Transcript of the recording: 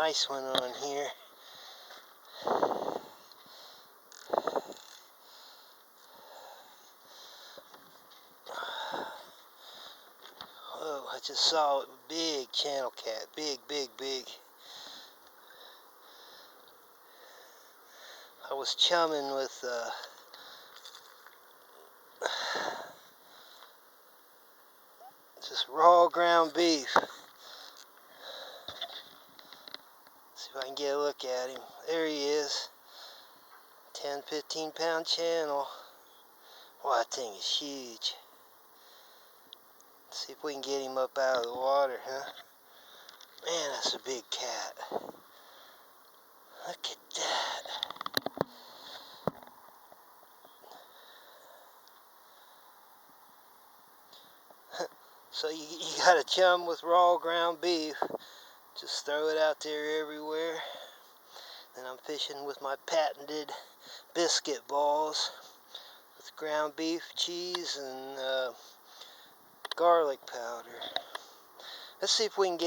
nice one on here. Whoa, I just saw a big channel cat. Big, big, big. I was chumming with just raw ground beef. See if I can get a look at him. There he is. 10, 15 pound channel. Wow, that thing is huge. Let's see if we can get him up out of the water, huh? Man, that's a big cat. Look at that. So you gotta chum with raw ground beef. Just throw it out there everywhere. And I'm fishing with my patented biscuit balls with ground beef, cheese, and garlic powder. Let's see if we can get